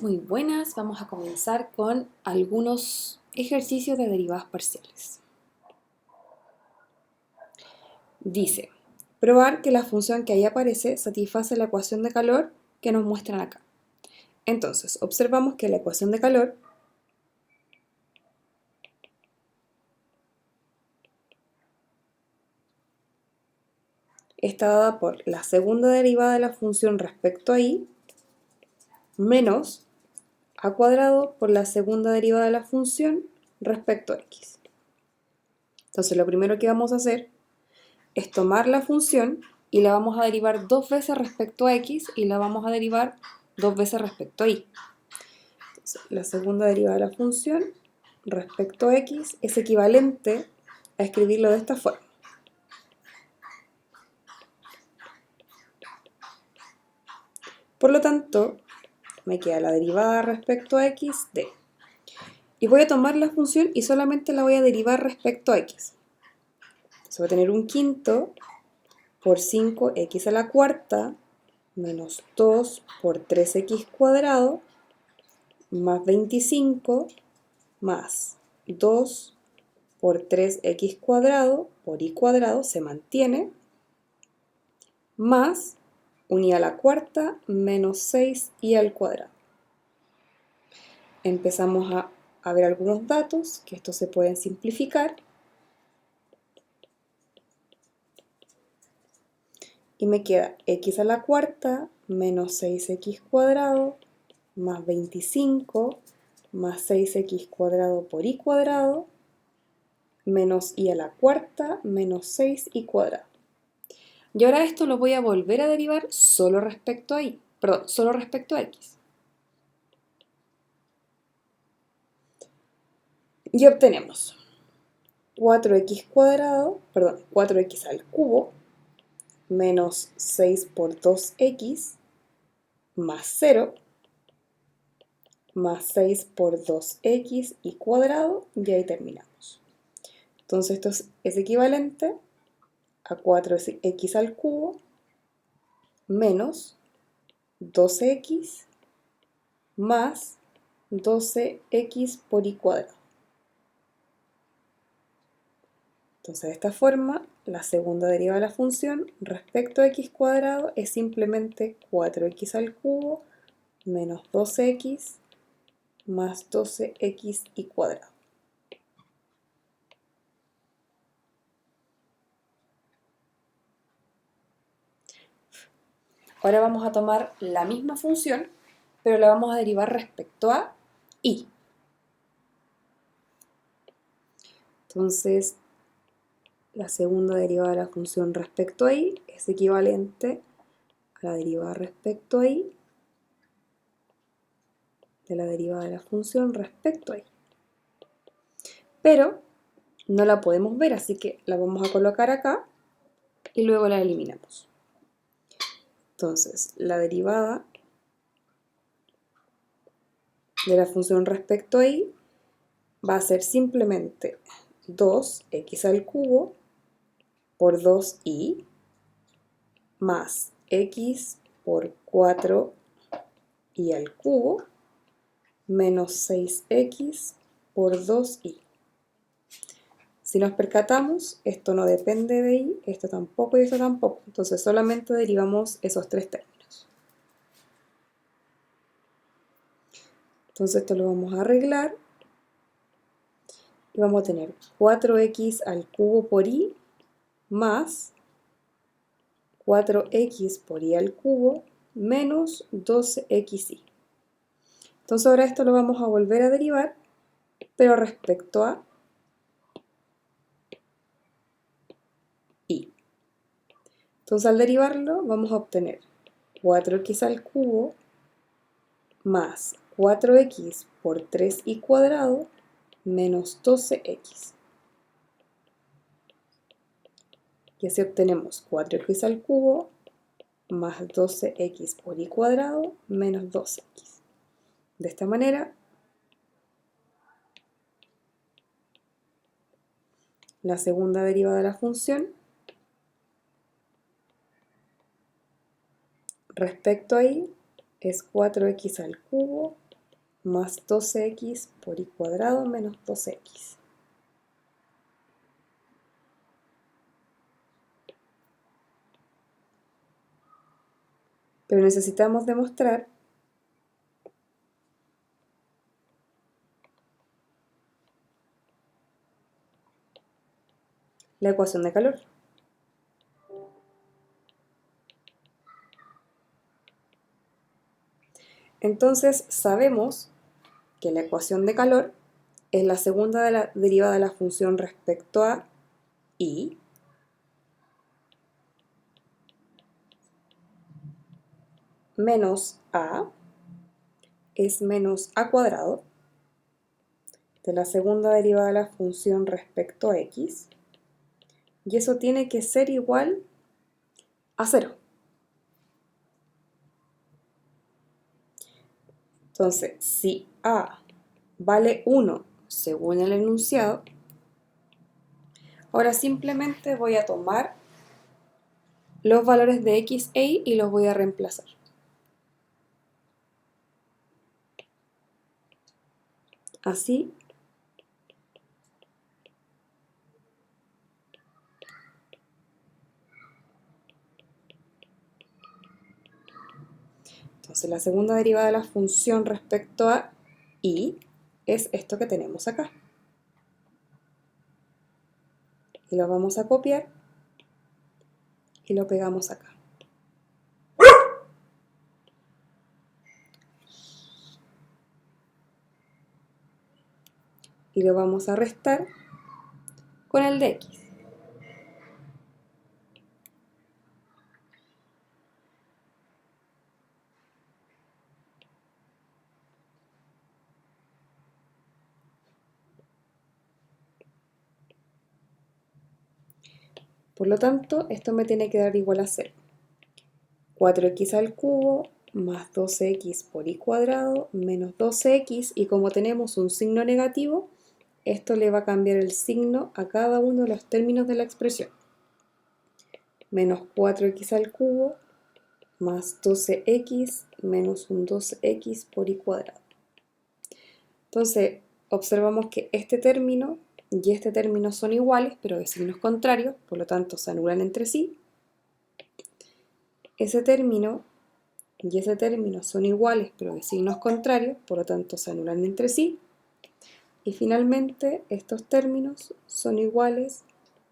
Muy buenas, vamos a comenzar con algunos ejercicios de derivadas parciales. Dice, probar que la función que ahí aparece satisface la ecuación de calor que nos muestran acá. Entonces, observamos que la ecuación de calor está dada por la segunda derivada de la función respecto a y menos a cuadrado por la segunda derivada de la función respecto a x. Entonces, lo primero que vamos a hacer es tomar la función y la vamos a derivar dos veces respecto a x y la vamos a derivar dos veces respecto a y. Entonces, la segunda derivada de la función respecto a x es equivalente a escribirlo de esta forma. Por lo tanto, me queda la derivada respecto a x de. Y voy a tomar la función y solamente la voy a derivar respecto a x. Entonces voy a tener un quinto por 5x a la cuarta menos 2 por 3x cuadrado más 25 más 2 por 3x cuadrado por y cuadrado se mantiene, más un y a la cuarta menos 6y al cuadrado. Empezamos a ver algunos datos, que estos se pueden simplificar. Y me queda x a la cuarta menos 6x cuadrado más 25 más 6x cuadrado por y cuadrado menos y a la cuarta menos 6y cuadrado. Y ahora esto lo voy a volver a derivar solo respecto a y, perdón, solo respecto a x. Y obtenemos 4x cuadrado, perdón, 4x al cubo menos 6 por 2x más 0 más 6 por 2x y cuadrado, y ahí terminamos. Entonces esto es equivalente a 4x al cubo menos 12x más 12x por y cuadrado. Entonces de esta forma, la segunda derivada de la función respecto a x cuadrado es simplemente 4x al cubo menos 12x más 12x y cuadrado. Ahora vamos a tomar la misma función, pero la vamos a derivar respecto a y. Entonces, la segunda derivada de la función respecto a y es equivalente a la derivada respecto a y de la derivada de la función respecto a y. Pero no la podemos ver, así que la vamos a colocar acá y luego la eliminamos. Entonces, la derivada de la función respecto a y va a ser simplemente 2x al cubo por 2y más x por 4y al cubo menos 6x por 2y. Si nos percatamos, esto no depende de y, esto tampoco y esto tampoco. Entonces solamente derivamos esos tres términos. Entonces esto lo vamos a arreglar y vamos a tener 4x al cubo por y más 4x por y al cubo menos 12xy. Entonces ahora esto lo vamos a volver a derivar, pero respecto a y. Entonces al derivarlo vamos a obtener 4x al cubo más 4x por 3y cuadrado menos 12x. Y así obtenemos 4x al cubo más 12x por y cuadrado menos 2x. De esta manera, la segunda derivada de la función respecto a y es 4x al cubo más 12x por y cuadrado menos 12x. Pero necesitamos demostrar la ecuación de calor. Entonces sabemos que la ecuación de calor es la segunda derivada de la función respecto a I menos A es menos A cuadrado de la segunda derivada de la función respecto a X, y eso tiene que ser igual a 0. Entonces, si A vale 1 según el enunciado, ahora simplemente voy a tomar los valores de X e Y y los voy a reemplazar. Así, entonces la segunda derivada de la función respecto a Y es esto que tenemos acá. Y lo vamos a copiar y lo pegamos acá. Y lo vamos a restar con el de X. Por lo tanto, esto me tiene que dar igual a 0. 4x al cubo más 12x por y cuadrado menos 12x, y como tenemos un signo negativo, esto le va a cambiar el signo a cada uno de los términos de la expresión. Menos 4x al cubo más 12x menos un 12x por y cuadrado. Entonces, observamos que este término y este término son iguales, pero de signos contrarios, por lo tanto se anulan entre sí. Ese término y ese término son iguales, pero de signos contrarios, por lo tanto se anulan entre sí. Y finalmente, estos términos son iguales,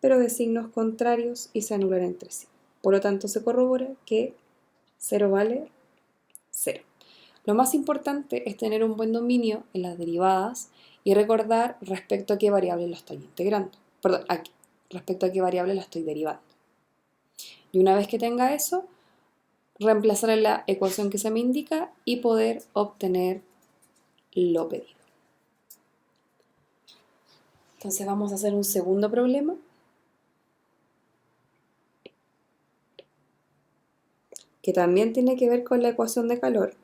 pero de signos contrarios y se anulan entre sí. Por lo tanto, se corrobora que 0 vale 0. Lo más importante es tener un buen dominio en las derivadas y recordar respecto a qué variable la estoy integrando. Perdón, aquí, respecto a qué variable la estoy derivando. Y una vez que tenga eso, reemplazar en la ecuación que se me indica y poder obtener lo pedido. Entonces vamos a hacer un segundo problema. Que también tiene que ver con la ecuación de calor.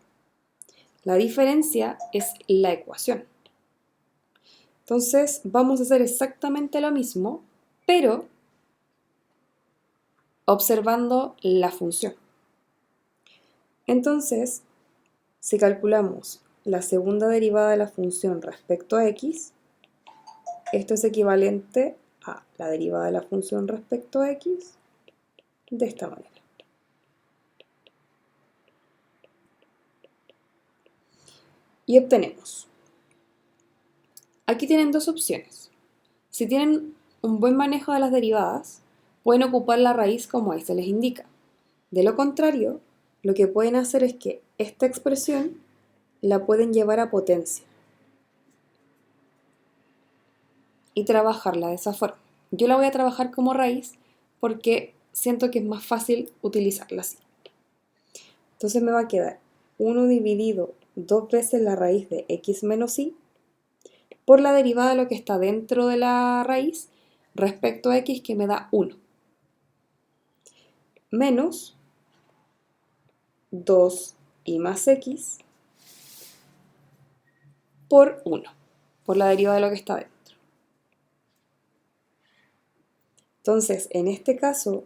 La diferencia es la ecuación. Entonces vamos a hacer exactamente lo mismo, pero observando la función. Entonces, si calculamos la segunda derivada de la función respecto a x, esto es equivalente a la derivada de la función respecto a x de esta manera. Y obtenemos. Aquí tienen dos opciones. Si tienen un buen manejo de las derivadas, pueden ocupar la raíz como ahí se les indica. De lo contrario, lo que pueden hacer es que esta expresión la pueden llevar a potencia y trabajarla de esa forma. Yo la voy a trabajar como raíz porque siento que es más fácil utilizarla así. Entonces me va a quedar 1 dividido 2 veces la raíz de x menos y por la derivada de lo que está dentro de la raíz respecto a x, que me da 1. Menos 2y más x por 1, por la derivada de lo que está dentro. Entonces, en este caso,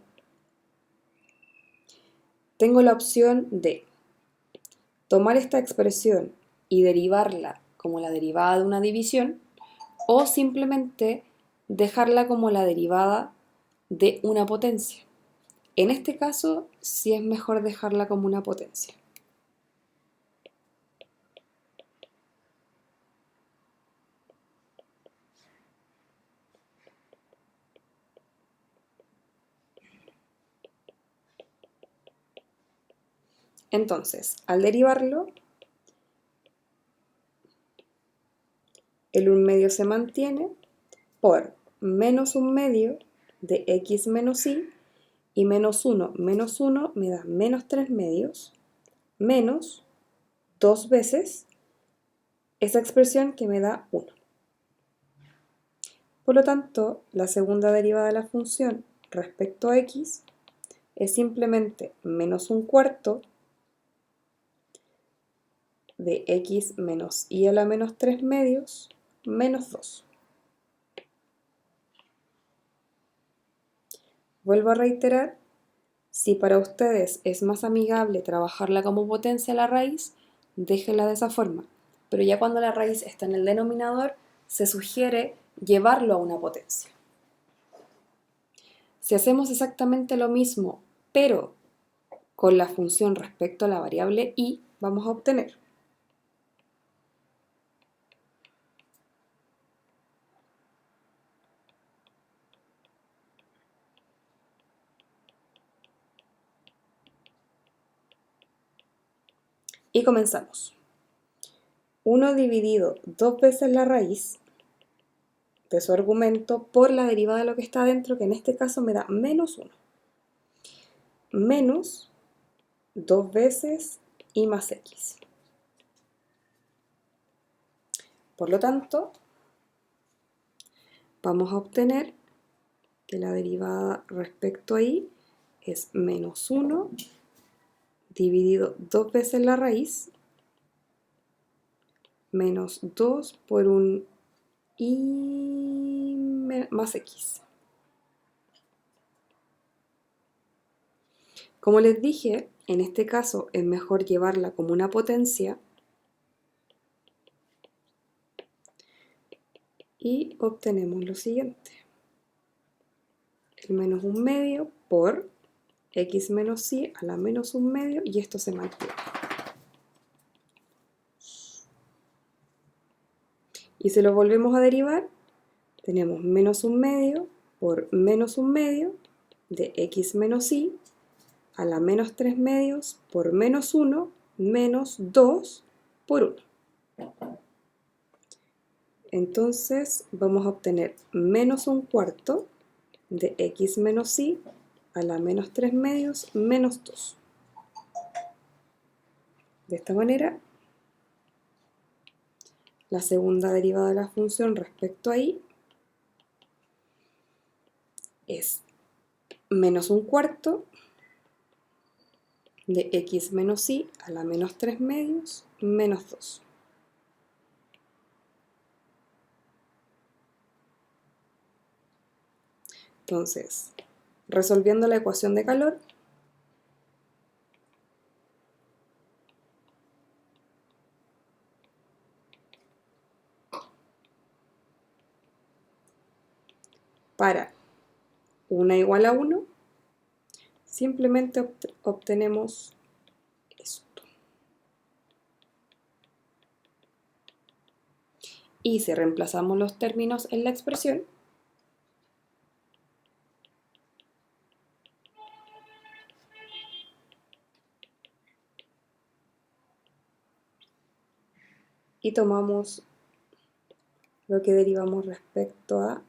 tengo la opción de tomar esta expresión y derivarla como la derivada de una división, o simplemente dejarla como la derivada de una potencia. En este caso, sí es mejor dejarla como una potencia. Entonces, al derivarlo, el 1/2 se mantiene por menos 1/2 de x menos y menos 1 me da menos 3/2 menos 2 veces esa expresión que me da 1. Por lo tanto, la segunda derivada de la función respecto a x es simplemente menos 1/4 de x menos y a la menos 3/2 menos 2. Vuelvo a reiterar, si para ustedes es más amigable trabajarla como potencia a la raíz, déjenla de esa forma. Pero ya cuando la raíz está en el denominador, se sugiere llevarlo a una potencia. Si hacemos exactamente lo mismo, pero con la función respecto a la variable y, vamos a obtener y comenzamos. 1 dividido 2 veces la raíz de su argumento por la derivada de lo que está adentro, que en este caso me da menos 1. Menos 2 veces y más x. Por lo tanto, vamos a obtener que la derivada respecto a y es menos 1 dividido 2 veces la raíz menos 2 por un y más x. Como les dije, en este caso es mejor llevarla como una potencia y obtenemos lo siguiente. El menos 1/2 por x menos y a la menos 1/2 y esto se mantiene. Y si lo volvemos a derivar, tenemos menos 1/2 por menos 1/2 de x menos y a la menos 3/2 por menos 1 menos 2 por 1. Entonces vamos a obtener menos 1/4 de x menos y a la menos 3/2 menos 2. De esta manera, la segunda derivada de la función respecto a y es menos 1/4 de x menos y a la menos 3/2 menos 2. Entonces, resolviendo la ecuación de calor, para una igual a 1, simplemente obtenemos esto. Y si reemplazamos los términos en la expresión, y tomamos lo que derivamos respecto a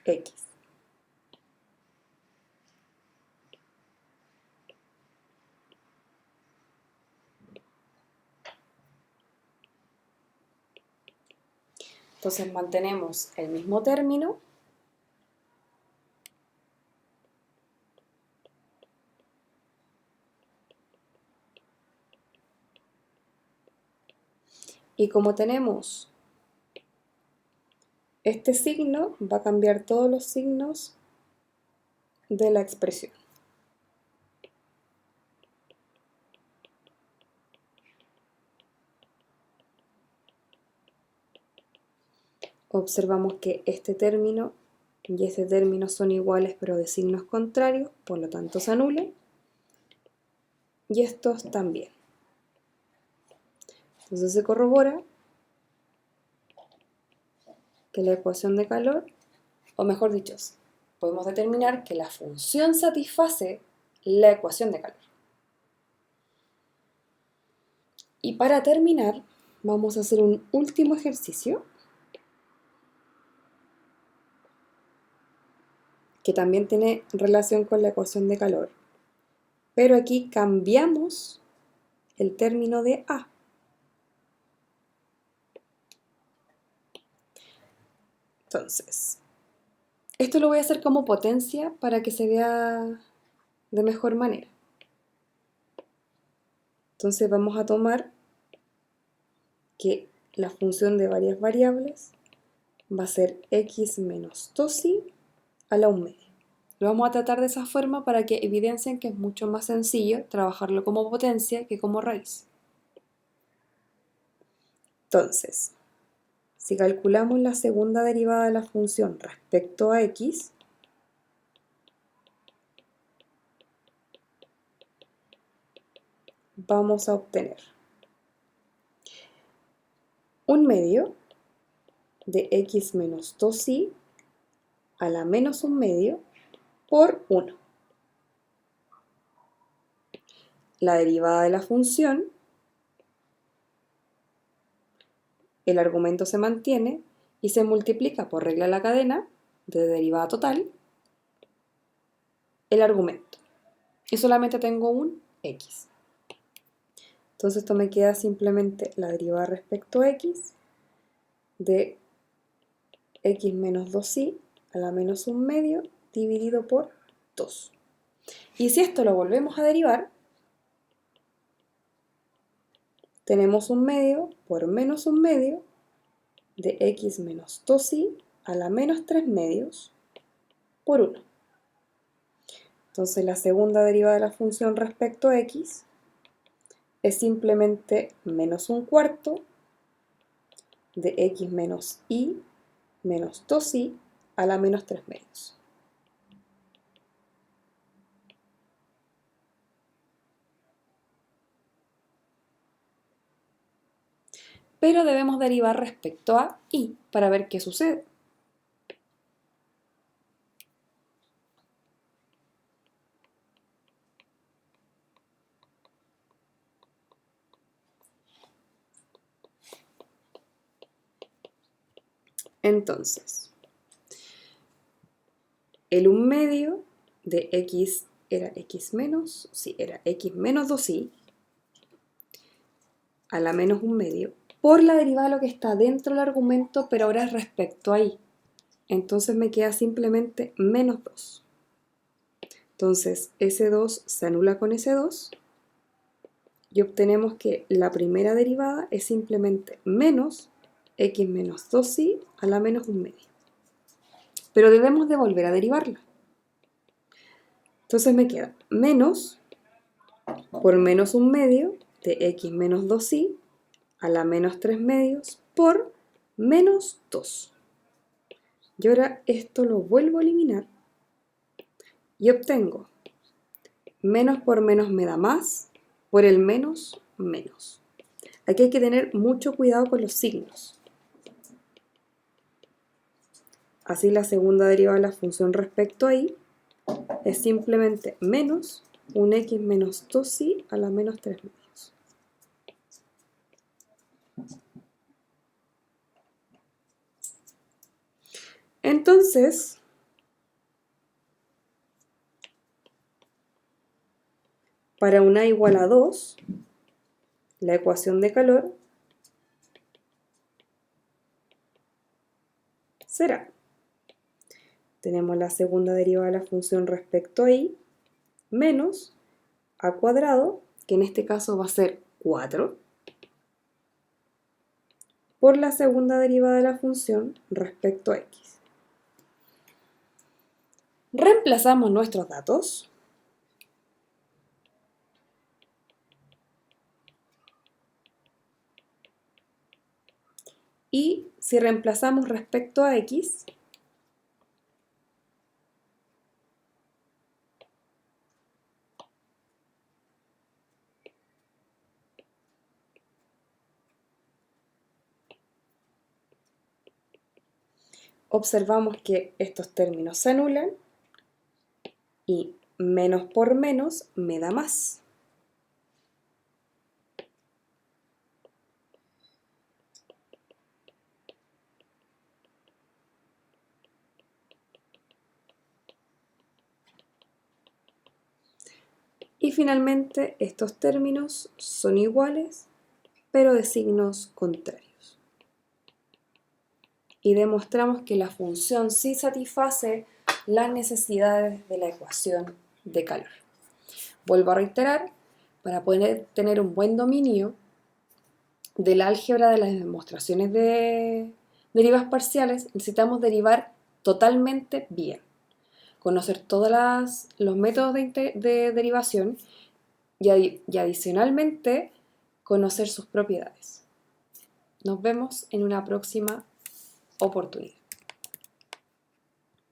x. Entonces mantenemos el mismo término y como tenemos este signo, va a cambiar todos los signos de la expresión. observamos que este término y este término son iguales pero de signos contrarios, por lo tanto se anulan. Y estos también. Entonces se corrobora que la ecuación de calor, o mejor dicho, podemos determinar que la función satisface la ecuación de calor. Y para terminar, vamos a hacer un último ejercicio que también tiene relación con la ecuación de calor, pero aquí cambiamos el término de A. Entonces, esto lo voy a hacer como potencia para que se vea de mejor manera. Entonces vamos a tomar que la función de varias variables va a ser x menos 2i a la 1 media. Lo vamos a tratar de esa forma para que evidencien que es mucho más sencillo trabajarlo como potencia que como raíz. Entonces, si calculamos la segunda derivada de la función respecto a x, vamos a obtener 1 medio de x menos 2i a la menos 1 medio por 1. La derivada de la función, el argumento se mantiene y se multiplica por regla de la cadena de derivada total el argumento. Y solamente tengo un x. Entonces esto me queda simplemente la derivada respecto a x de x menos 2i a la menos 1 medio dividido por 2. Y si esto lo volvemos a derivar, tenemos 1 medio por menos 1 medio de x menos 2i a la menos 3 medios por 1. Entonces la segunda derivada de la función respecto a x es simplemente menos 1/4 de x menos i menos 2i a la menos 3 medios. Pero debemos derivar respecto a i para ver qué sucede. Entonces, el 1 medio de x era x menos, era x menos 2i a la menos 1 medio por la derivada de lo que está dentro del argumento, pero ahora es respecto a i. Entonces me queda simplemente menos 2. Entonces ese 2 se anula con ese 2 y obtenemos que la primera derivada es simplemente menos x menos 2i a la menos 1 medio. Pero debemos de volver a derivarla. Entonces me queda menos por menos 1 medio de x menos 2i a la menos 3 medios por menos 2. Y ahora esto lo vuelvo a eliminar y obtengo menos por menos me da más, por el menos, menos. Aquí hay que tener mucho cuidado con los signos. Así la segunda derivada de la función respecto a i es simplemente menos un x menos 2i a la menos 3 medios. Entonces, para una igual a 2, la ecuación de calor será, tenemos la segunda derivada de la función respecto a i, menos a cuadrado, que en este caso va a ser 4, por la segunda derivada de la función respecto a x. Reemplazamos nuestros datos. Y si reemplazamos respecto a x, observamos que estos términos se anulan y menos por menos me da más. Y finalmente estos términos son iguales, pero de signos contrarios. Y demostramos que la función sí satisface las necesidades de la ecuación de calor. Vuelvo a reiterar, para poder tener un buen dominio del álgebra de las demostraciones de derivas parciales, necesitamos derivar totalmente bien, conocer todos los métodos de derivación y adicionalmente conocer sus propiedades. Nos vemos en una próxima oportunidad.